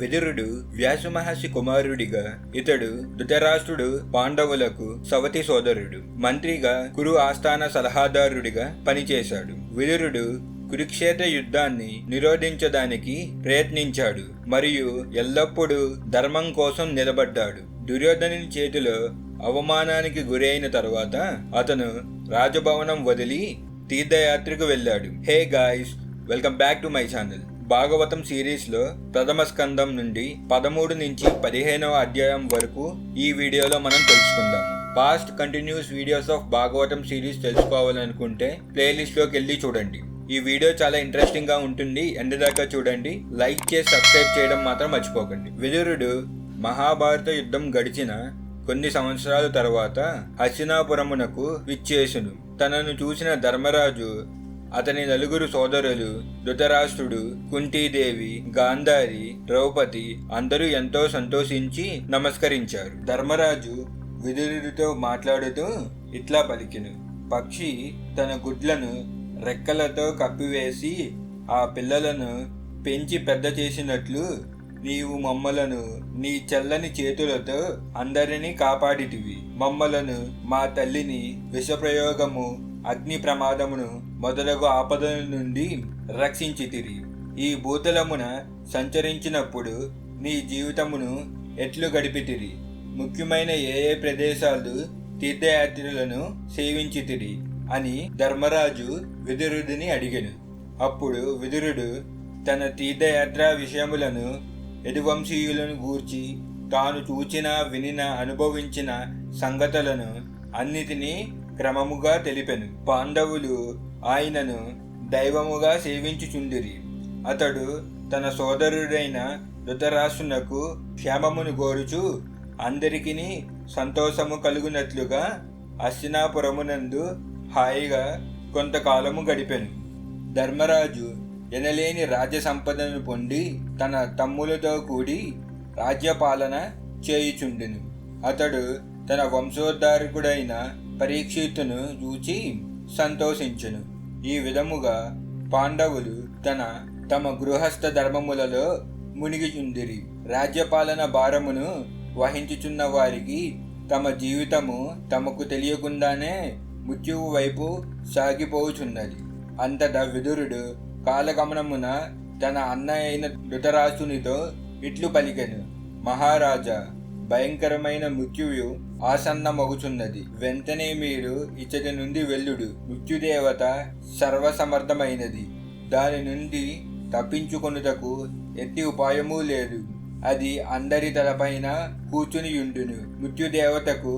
విదురుడు వ్యాస మహర్షి కుమారుడిగా, ఇతడు ధృతరాష్ట్రుడు పాండవులకు సవతి సోదరుడు. మంత్రిగా, కురు ఆస్థాన సలహాదారుడిగా పనిచేశాడు. విదురుడు కురుక్షేత్ర యుద్ధాన్ని నిరోధించడానికి ప్రయత్నించాడు మరియు ఎల్లప్పుడూ ధర్మం కోసం నిలబడ్డాడు. దుర్యోధనుని చేతిలో అవమానానికి గురైన తర్వాత అతను రాజభవనం వదిలి తీర్థయాత్రకు వెళ్ళాడు. Hey guys, welcome back to my channel. Bhagavatam సిరీస్లో ప్రథమ స్కందం నుండి 13 నుంచి 15వ అధ్యాయం వరకు ఈ వీడియోలో మనం తెలుసుకుందాము. Past continuous videos of Bhagavatam series తెలుసుకోవాలనుకుంటే ప్లేలిస్ట్లోకి వెళ్ళి చూడండి. ఈ వీడియో చాలా ఇంట్రెస్టింగ్ గా ఉంటుంది. ఎండ్ దాకా చూడండి. లైక్ చేసి సబ్స్క్రైబ్ చేయడం మాత్రం మర్చిపోకండి. విదురుడు మహాభారత యుద్ధం గడిచిన కొన్ని సంవత్సరాల తర్వాత హస్తినాపురమునకు విచ్చేసును. తనను చూసిన ధర్మరాజు, అతని నలుగురు సోదరులు ధృతరాష్ట్రుడు, కుంతీదేవి, గాంధారి, ద్రౌపది అందరూ ఎంతో సంతోషించి నమస్కరించారు. ధర్మరాజు విదురుడితో మాట్లాడుతూ ఇట్లా పలికెను: పక్షి తన గుడ్లను రెక్కలతో కప్పివేసి ఆ పిల్లలను పెంచి పెద్ద చేసినట్లు నీవు మమ్మలను నీ చల్లని చేతులతో అందరినీ కాపాడితివి. మమ్మలను, మా తల్లిని విషప్రయోగము, అగ్ని ప్రమాదమును మొదలగు ఆపదల నుండి రక్షించితిరి. ఈ భూతలమున సంచరించినప్పుడు నీ జీవితమును ఎట్లు గడిపితిరి? ముఖ్యమైన ఏ ప్రదేశాలు తీర్థయాత్రలను సేవించితిరి అని ధర్మరాజు విదురుడిని అడిగెను. అప్పుడు విదురుడు తన తీర్థయాత్ర విషయములను, యదువంశీయులను గూర్చి తాను చూచిన, వినిన, అనుభవించిన సంగతులను అన్నిటినీ క్రమముగా తెలిపెను. పాండవులు ఆయనను దైవముగా సేవించుచుండిరి. అతడు తన సోదరుడైన ధృతరాష్ట్రునకు క్షేమమును కోరుచు అందరికీ సంతోషము కలుగునట్లుగా హస్తినాపురమునందు హాయిగా కొంతకాలము గడిపెను. ధర్మరాజు ఎనలేని రాజ్య సంపదను పొంది తన తమ్ములతో కూడి రాజ్యపాలన చేయుచుండెను. అతడు తన వంశోద్ధారకుడైన పరీక్షిత్తును చూచి సంతోషించెను. ఈ విధముగా పాండవులు తమ గృహస్థ ధర్మములలో మునిగిచుండిరి. రాజ్యపాలన భారమును వహించుచున్న వారికి తమ జీవితము తమకు తెలియకుండానే మృత్యువు వైపు సాగిపోచున్నది. అంతటా విదురుడు కాలగమనమున తన అన్న అయిన ధృతరాష్ట్రునితో ఇట్లు పలికెను: మహారాజా, భయంకరమైన మృత్యువు ఆసన్నమగుచున్నది. వెంటనే మీరు ఇచ్చటి నుండి వెళ్ళుడు. మృత్యుదేవత సర్వసమర్థమైనది. దాని నుండి తప్పించుకొనుటకు ఎట్టి ఉపాయమూ లేదు. అది అందరి తలపైన కూర్చునియుండును. మృత్యుదేవతకు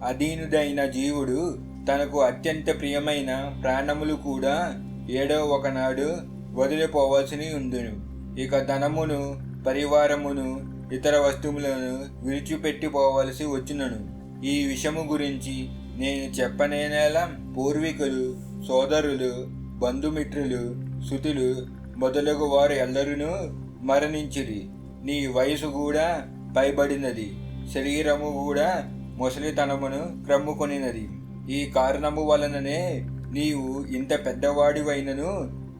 అధీనుడైన జీవుడు తనకు అత్యంత ప్రియమైన ప్రాణములు కూడా ఏడో ఒకనాడు వదిలిపోవాల్సి ఉండును. ఇక ధనమును, పరివారమును, ఇతర వస్తువులను విడిచిపెట్టిపోవలసి వచ్చునను. ఈ విషయము గురించి నేను చెప్పనేలా? పూర్వీకులు, సోదరులు, బంధుమిత్రులు, సుతులు మొదలగు వారు ఎల్లరూ మరణించిరి. నీ వయసు కూడా పైబడినది, శరీరము కూడా ముసలితనమును క్రమ్ముకొనినది. ఈ కారణము వలననే నీవు ఇంత పెద్దవాడివైనను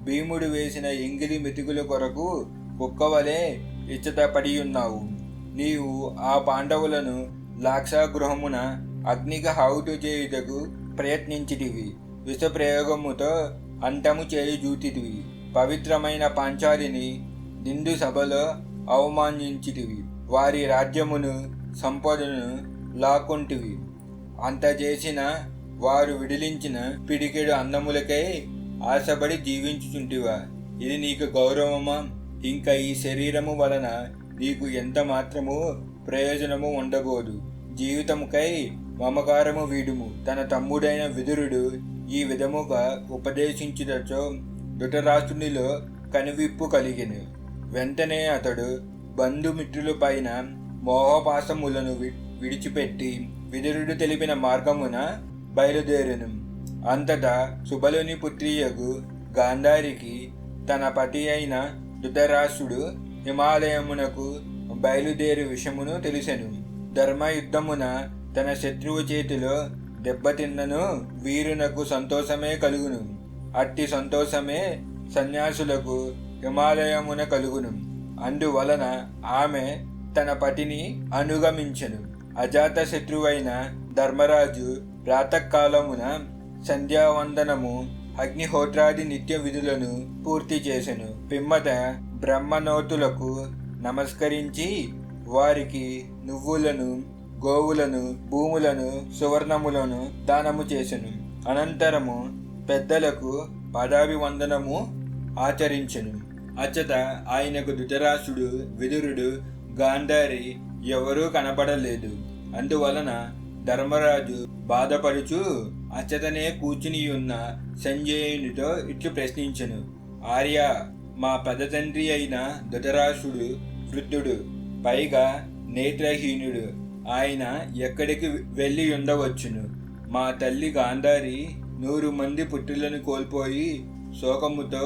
భీముడు వేసిన ఎంగిలి మెతుకుల కొరకు కుక్కవలే ఇచ్చటపడి ఉన్నావు. నీవు ఆ పాండవులను లాక్షాగృహమున అగ్నికి హావుతు చేయుటకు ప్రయత్నించితివి. విషప్రయోగముతో అంతము చేయుజూతివి. పవిత్రమైన పాంచాలిని నిండు సభలో అవమానించితివి. వారి రాజ్యమును, సంపదను లాక్కొంటివి. అంత చేసిన వారు విడిలించిన పిడికెడు అన్నములకై ఆశపడి జీవించుచుంటివా? ఇది నీకు గౌరవమా? ఇంకా ఈ శరీరము వలన నీకు ఎంత మాత్రము ప్రయోజనము ఉండబోదు. జీవితముకై మమకారము వీడుము. తన తమ్ముడైన విదురుడు ఈ విధముగా ఉపదేశించుటచో ధృతరాష్ట్రునిలో కనువిప్పు కలిగెను. వెంటనే అతడు బంధుమిత్రుల పైన మోహపాసములను విడిచిపెట్టి విదురుడు తెలిపిన మార్గమున బయలుదేరెను. అంతటా సుబలుని పుత్రియగు గాంధారికి తన పతి అయిన ధృతరాష్ట్రుడు హిమాలయమునకు బయలుదేరి విషయమును తెలిసెను. ధర్మయుద్ధమున తన శత్రువు చేతిలో దెబ్బతిన్నను వీరునకు సంతోషమే కలుగును. అట్టి సంతోషమే సన్యాసులకు హిమాలయమున కలుగును. అందువలన ఆమె తన పతిని అనుగమించెను. అజాత శత్రువైన ధర్మరాజు ప్రాతకాలమున సంధ్యావందనము అగ్నిహోత్రాది నిత్య విధులను పూర్తి చేసెను. పిమ్మట బ్రహ్మనోతులకు నమస్కరించి వారికి నువ్వులను, గోవులను, భూములను, సువర్ణములను దానము చేసెను. అనంతరము పెద్దలకు పదాభివందనము ఆచరించెను. అచ్చట ఆయనకు ధృతరాష్ట్రుడు, విదురుడు, గాంధారి ఎవరూ కనపడలేదు. అందువలన ధర్మరాజు బాధపడుచు అచ్చటనే కూర్చుని ఉన్న సంజయునితో ఇట్లు ప్రశ్నించెను. ఆర్య, మా పెద్ద తండ్రి అయిన ధృతరాష్ట్రుడు వృద్ధుడు, పైగా నేత్రహీనుడు. ఆయన ఎక్కడికి వెళ్ళి ఉండవచ్చును? మా తల్లి గాంధారి 100 మంది పుత్రులను కోల్పోయి శోకముతో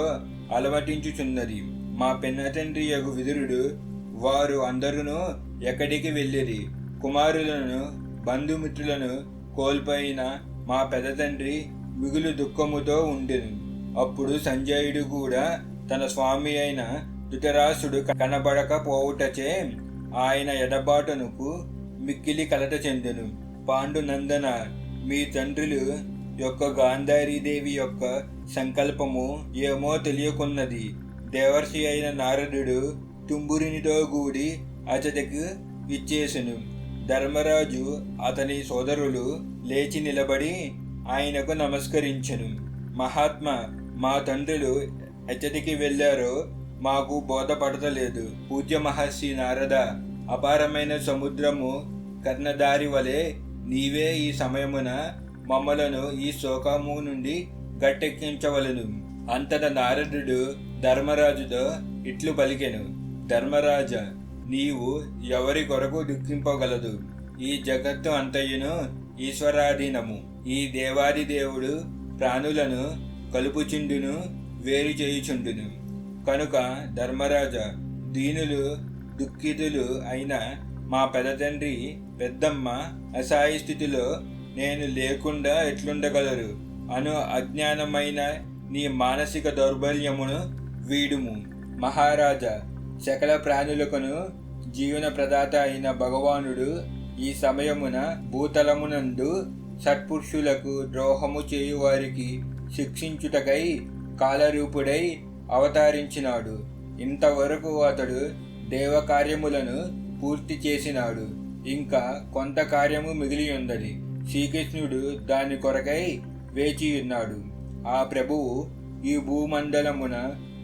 అలమటించుచున్నది. మా పెన్న తండ్రి యగు విదురుడు, వారు అందరూ ఎక్కడికి వెళ్ళిరి? కుమారులను, బంధుమిత్రులను కోల్పోయిన మా పెద్ద తండ్రి మిగులు దుఃఖముతో ఉండెను. అప్పుడు సంజయుడు కూడా తన స్వామి అయిన ధృతరాష్ట్రుడు కనబడకపోవుటచే ఆయన ఎడబాటునకు మిక్కిలి కలత చెందెను. పాండునందన, మీ తండ్రులు యొక్క గాంధారీదేవి యొక్క సంకల్పము ఏమో తెలియకున్నది. దేవర్షి అయిన నారదుడు తుంబురినితో కూడి అతడికి ఇచ్చేసెను. ధర్మరాజు అతని సోదరులు లేచి నిలబడి ఆయనకు నమస్కరించెను. మహాత్మా, మా తండ్రులు ఎచ్చటికి వెళ్ళారో మాకు బోధపడతలేదు. పూజ్య మహర్షి నారద, అపారమైన సముద్రము కర్ణదారి వలె నీవే ఈ సమయమున మమ్మలను ఈ శోకము నుండి గట్టెక్కించవలను. అంతటా నారదుడు ధర్మరాజుతో ఇట్లు పలికెను. ధర్మరాజ, నీవు ఎవరి కొరకు దుఃఖింపగలదు? ఈ జగత్తు అంతయును ఈశ్వరాధీనము. ఈ దేవాది దేవుడు ప్రాణులను కలుపుచుండును, వేరు చేయుచుండును. కనుక ధర్మరాజ, దీనులు దుఃఖితులు అయిన మా పెద్ద తండ్రి పెద్దమ్మ అసహాయ స్థితిలో నేను లేకుండా ఎట్లుండగలరు అను అజ్ఞానమైన నీ మానసిక దౌర్బల్యమును వీడుము. మహారాజా, సకల ప్రాణులకును జీవన ప్రదాత అయిన భగవానుడు ఈ సమయమున భూతలమునందు సత్పురుషులకు ద్రోహము చేయువారికి శిక్షించుటకై కాలరూపుడై అవతరించినాడు. ఇంతవరకు అతడు దేవకార్యములను పూర్తి చేసినాడు. ఇంకా కొంత కార్యము మిగిలి ఉన్నది. శ్రీకృష్ణుడు దాని కొరకై వేచియున్నాడు. ఆ ప్రభువు ఈ భూమండలమున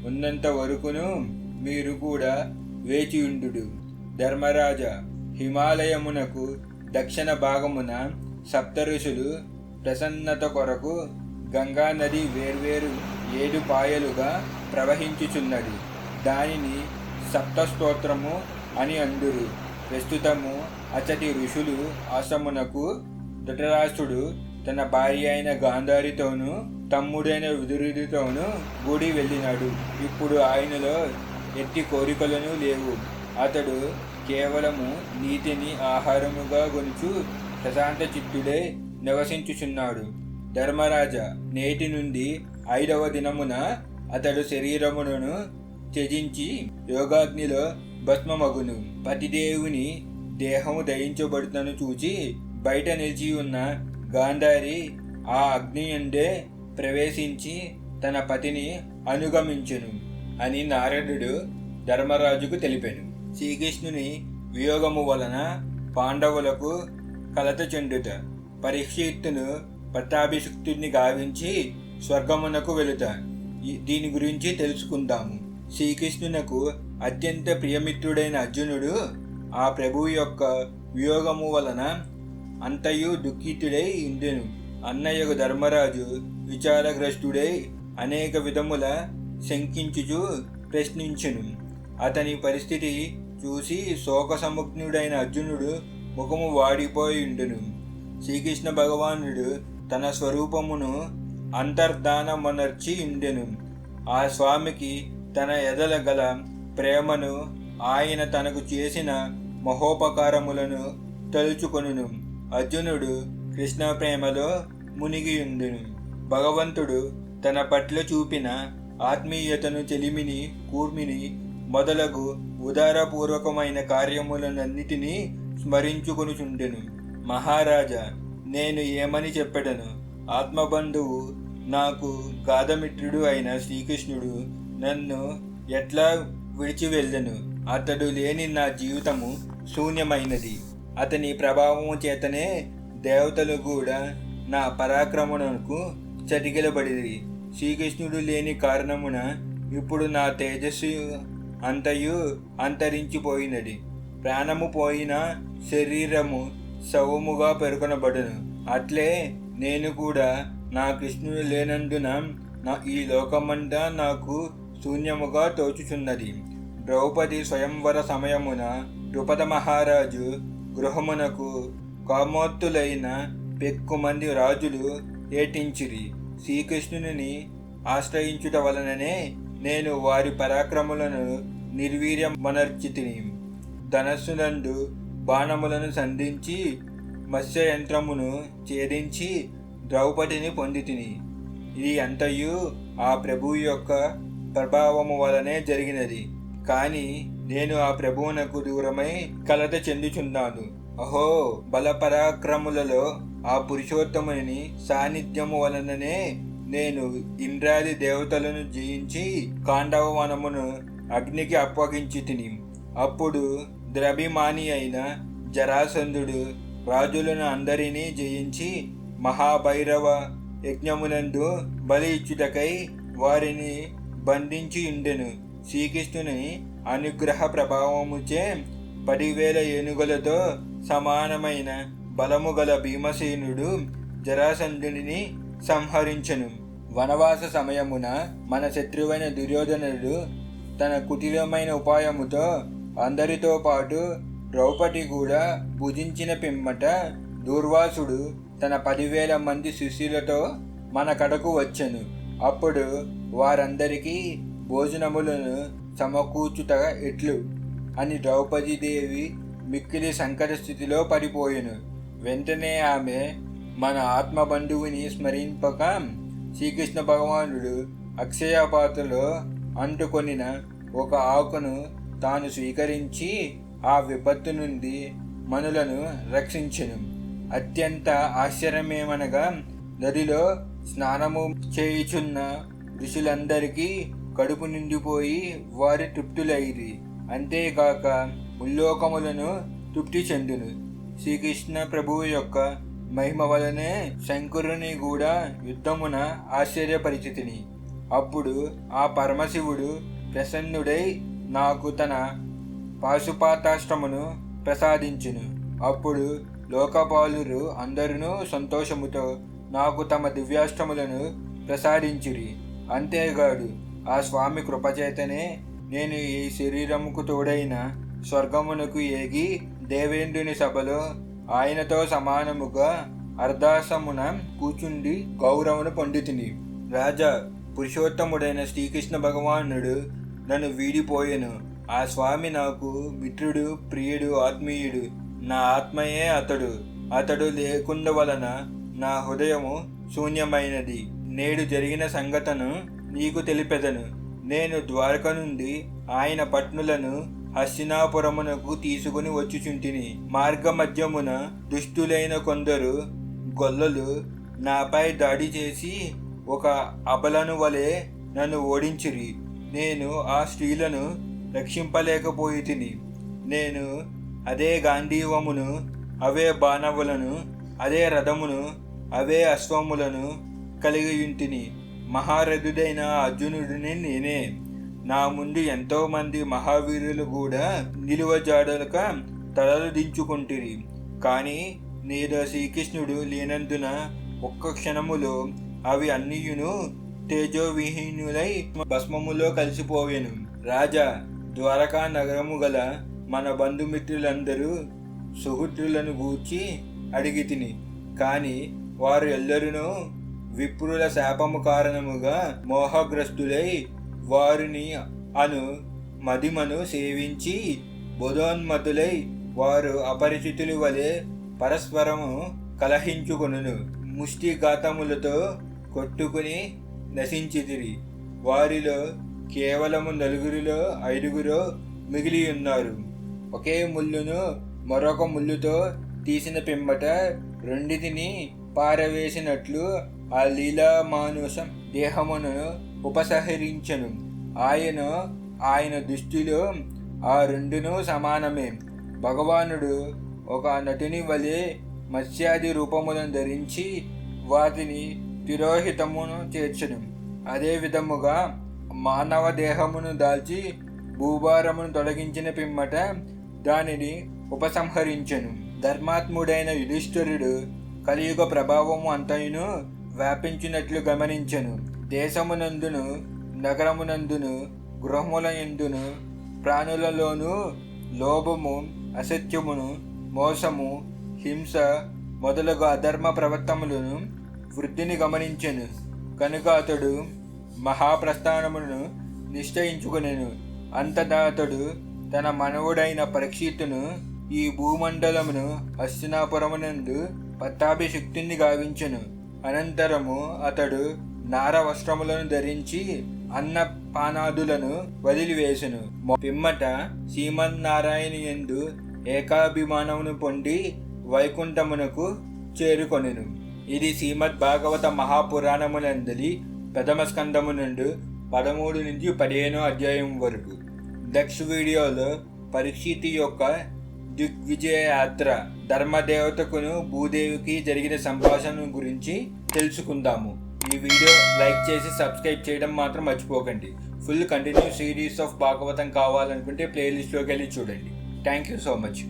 ఉన్నంత వరకును మీరు కూడా వేచియుండు. ధర్మరాజ, హిమాలయమునకు దక్షిణ భాగమున సప్తఋషులు ప్రసన్నత కొరకు గంగా నది వేర్వేరు 7 పాయలుగా ప్రవహించుచున్నది. దానిని సప్తస్తోత్రము అని అందురు. ప్రస్తుతము అచ్చటి ఋషులు ఆశ్రమునకు ధృతరాష్ట్రుడు తన భార్య అయిన గాంధారితోనూ తమ్ముడైన విదురుడితోనూ గుడి వెళ్ళినాడు. ఇప్పుడు ఆయనలో ఎట్టి కోరికలను లేవు. అతడు కేవలము నీతిని ఆహారముగా గొనుచు ప్రశాంత చిత్తుడై నివసించుచున్నాడు. ధర్మరాజ, నేటి నుండి 5వ దినమున అతడు శరీరమును త్యజించి యోగాగ్నిలో భస్మమగును. పతిదేవుని దేహము దయించబడుతను చూచి బయట నిలిచి ఉన్న గాంధారి ఆ అగ్ని యందే ప్రవేశించి తన పతిని అనుగమించెను అని నారదుడు ధర్మరాజుకు తెలిపెను. శ్రీకృష్ణుని వియోగము వలన పాండవులకు కలత చెందుట. పరీక్షిత్తును పట్టాభిషిక్తుడిని గావించి స్వర్గమునకు వెళుట. దీని గురించి తెలుసుకుందాము. శ్రీకృష్ణునకు అత్యంత ప్రియమిత్రుడైన అర్జునుడు ఆ ప్రభువు యొక్క వియోగము వలన అంతయు దుఃఖితుడై ఉండెను. అన్నయ్యకు ధర్మరాజు విచారగ్రస్తుడై అనేక విధముల శంకించుచు ప్రశ్నించెను. అతని పరిస్థితి చూసి శోకసముగ్నుడైన అర్జునుడు ముఖము వాడిపోయి ఉండెను. శ్రీకృష్ణ భగవానుడు తన స్వరూపమును అంతర్ధానమనర్చి ఉండెను. ఆ స్వామికి తన ఎదల గల ప్రేమను, ఆయన తనకు చేసిన మహోపకారములను తలుచుకొనును. అర్జునుడు కృష్ణ ప్రేమలో మునిగియుండును. భగవంతుడు తన పట్ల చూపిన ఆత్మీయతను, చెలిమిని, కూర్మిని మొదలగు ఉదారపూర్వకమైన కార్యములనన్నిటినీ స్మరించుకొనుచుండెను. మహారాజా, నేను ఏమని చెప్పెదను? ఆత్మబంధువు, నాకు గాధమిత్రుడు అయిన శ్రీకృష్ణుడు నన్ను ఎట్లా విడిచి వెళ్ళెను? అతడు లేని నా జీవితము శూన్యమైనది. అతని ప్రభావము చేతనే దేవతలు కూడా నా పరాక్రమణకు చతికిలబడిరి. శ్రీకృష్ణుడు లేని కారణమున ఇప్పుడు నా తేజస్సు అంతయు అంతరించిపోయినది. ప్రాణము పోయిన శరీరము శవముగా పేర్కొనబడును. అట్లే నేను కూడా నా కృష్ణుడు లేనందున ఈ లోకమంతా నాకు శూన్యముగా తోచుచున్నది. ద్రౌపది స్వయంవర సమయమున ద్రుపద మహారాజు గృహమునకు కామోత్తులైన పెక్కుమంది రాజులు ఏటించిరి. శ్రీకృష్ణుని ఆశ్రయించుట వలననే నేను వారి పరాక్రములను నిర్వీర్యమనర్చితిని. ధనస్సునందు బాణములను సంధించి మత్స్యయంత్రమును ఛేదించి ద్రౌపదిని పొందితిని. ఇది అంతయు ఆ ప్రభువు యొక్క ప్రభావము వలనే జరిగినది. కానీ నేను ఆ ప్రభువునకు దూరమై కలత చెందుచున్నాను. అహో, బలపరాక్రములలో ఆ పురుషోత్తముని సాన్నిధ్యము వలననే నేను ఇంద్రాది దేవతలను జయించి కాండవవనమును అగ్నికి అప్పగించి తిని. అప్పుడు ద్రభిమాని అయిన జరాసంధుడు రాజులను అందరినీ జయించి మహాభైరవ యజ్ఞమునందు బలి ఇచ్చుటకై వారిని బంధించి ఉండెను. శ్రీకృష్ణుని అనుగ్రహ ప్రభావముచే 10,000 ఏనుగులతో సమానమైన బలము గల భీమసేనుడు జరాసంధుడిని సంహరించెను. వనవాస సమయమున మన శత్రువైన దుర్యోధనుడు తన కుటిలమైన ఉపాయముతో అందరితో పాటు ద్రౌపది కూడా భుజించిన పిమ్మట దూర్వాసుడు తన 10,000 మంది శిష్యులతో మన కడకు వచ్చెను. అప్పుడు వారందరికీ భోజనములను సమకూర్చుట ఎట్లు అని ద్రౌపదీదేవి మిక్కిలి సంకట స్థితిలో పడిపోయెను. వెంటనే ఆమె మన ఆత్మబంధువుని స్మరింపక శ్రీకృష్ణ భగవానుడు అక్షయపాత్రలో అంటుకొనిన ఒక ఆకును తాను స్వీకరించి ఆ విపత్తు నుండి మనులను రక్షించెను. అత్యంత ఆశ్చర్యమేమనగా నదిలో స్నానము చేయుచున్న ఋషులందరికీ కడుపు నిండిపోయి వారి తృప్తులైరి. అంతేకాక ముల్లోకములను తృప్తి చెందును. శ్రీకృష్ణ ప్రభువు యొక్క మహిమ వలనే శంకరుని కూడా యుద్ధమున ఆశ్చర్యపరిచితిని. అప్పుడు ఆ పరమశివుడు ప్రసన్నుడై నాకు తన పాశుపాతాష్టమును ప్రసాదించును. అప్పుడు లోకపాలురు అందరూ సంతోషముతో నాకు తమ దివ్యాష్టములను ప్రసాదించిరి. అంతేకాదు ఆ స్వామి కృపచేతనే నేను ఈ శరీరముకు తోడైన స్వర్గమునకు ఏగి దేవేంద్రుని సభలో ఆయనతో సమానముగా అర్ధాసమున కూచుండి గౌరవను పొందితిని. రాజా, పురుషోత్తముడైన శ్రీకృష్ణ భగవానుడు నన్ను వీడిపోయెను. ఆ స్వామి నాకు మిత్రుడు, ప్రియుడు, ఆత్మీయుడు. నా ఆత్మయే అతడు లేకుండా వలన నా హృదయము శూన్యమైనది. నేడు జరిగిన సంగతను నీకు తెలిపెదను. నేను ద్వారక నుండి ఆయన పత్నులను హస్తినాపురమునకు తీసుకుని వచ్చుచుంటిని. మార్గ మధ్యమున దుష్టులైన కొందరు గొల్లలు నాపై దాడి చేసి ఒక అబలను వలె నన్ను ఓడించిరి. నేను ఆ స్త్రీలను రక్షింపలేకపోయితిని. నేను అదే గాంధీవమును, అవే బాణవులను, అదే రథమును, అవే అశ్వములను కలిగియుంటిని. మహారథుడైన అర్జునుడిని నేనే. నా ముందు ఎంతోమంది మహావీరులు కూడా నిలువజాడలక తలలు దించుకుంటిరి. కానీ నేడు శ్రీకృష్ణుడు లేనందున ఒక్క క్షణములో అవి అన్నియును తేజోవిహీనులై భస్మములో కలిసిపోవెను. రాజా, ద్వారకా నగరము గల మన బంధుమిత్రులందరూ సుహృతులను గూర్చి అడిగి తిని. కానీ వారు ఎల్లరునూ విప్రుల శాపము కారణముగా మోహగ్రస్తులై వారిని మదిమను సేవించి బోధోన్మతులై వారు అపరిచితుల వలె పరస్పరము కలహించుకొనును. ముష్టిఘాతములతో కొట్టుకుని నశించితిరి. వారిలో కేవలము 4 5 మిగిలి ఉన్నారు. ఒకే ముళ్ళును మరొక ముళ్ళుతో తీసిన పిమ్మట రెండిటిని పారవేసినట్లు ఆ లీలామానుషం దేహమును ఉపసంహరించెను. ఆయన దృష్టిలో ఆ రెండును సమానమే. భగవానుడు ఒక నటుని వలె మత్స్యాది రూపములను ధరించి వాటిని తిరోహితమును చేర్చెను. అదే విధముగా మానవ దేహమును దాల్చి భూభారమును తొలగించిన పిమ్మట దానిని ఉపసంహరించెను. ధర్మాత్ముడైన యుధిష్ఠిరుడు కలియుగ ప్రభావము అంతయును వ్యాపించినట్లు గమనించెను. దేశమునందును నగరమునందును గృహములందును ప్రాణులలోనూ లోభము, అసత్యమును, మోసము, హింస మొదలగు అధర్మ ప్రవర్తనలను వృద్ధిని గమనించెను. కనుక అతడు మహాప్రస్థానమును నిశ్చయించుకొనెను. అంతటా అతడు తన మనవుడైన పరీక్షిత్తును ఈ భూమండలమును హస్తినాపురమునందు పట్టాభిషిక్తుని గావించెను. అనంతరము అతడు నార వస్త్రములను ధరించి అన్నపానాదులను వదిలివేసెను. పిమ్మట శ్రీమన్నారాయణ యందు ఏకాభిమానమును పొంది వైకుంఠమునకు చేరుకొనెను. ఇది శ్రీమద్ భాగవత మహాపురాణమునందలి ప్రథమ స్కందము నుండి 13 నుంచి 15 అధ్యాయం వరకు. నెక్స్ట్ వీడియోలో పరీక్షిత్ యొక్క దిగ్విజయ యాత్ర, ధర్మదేవతకును భూదేవికి జరిగిన సంభాషణ గురించి తెలుసుకుందాము. ఈ వీడియో లైక్ చేసి సబ్స్క్రైబ్ చేయడం మాత్రం మర్చిపోకండి. Full continue series of Bhagavatam కావాలనుకుంటే ప్లేలిస్ట్లోకి వెళ్ళి చూడండి. Thank you so much.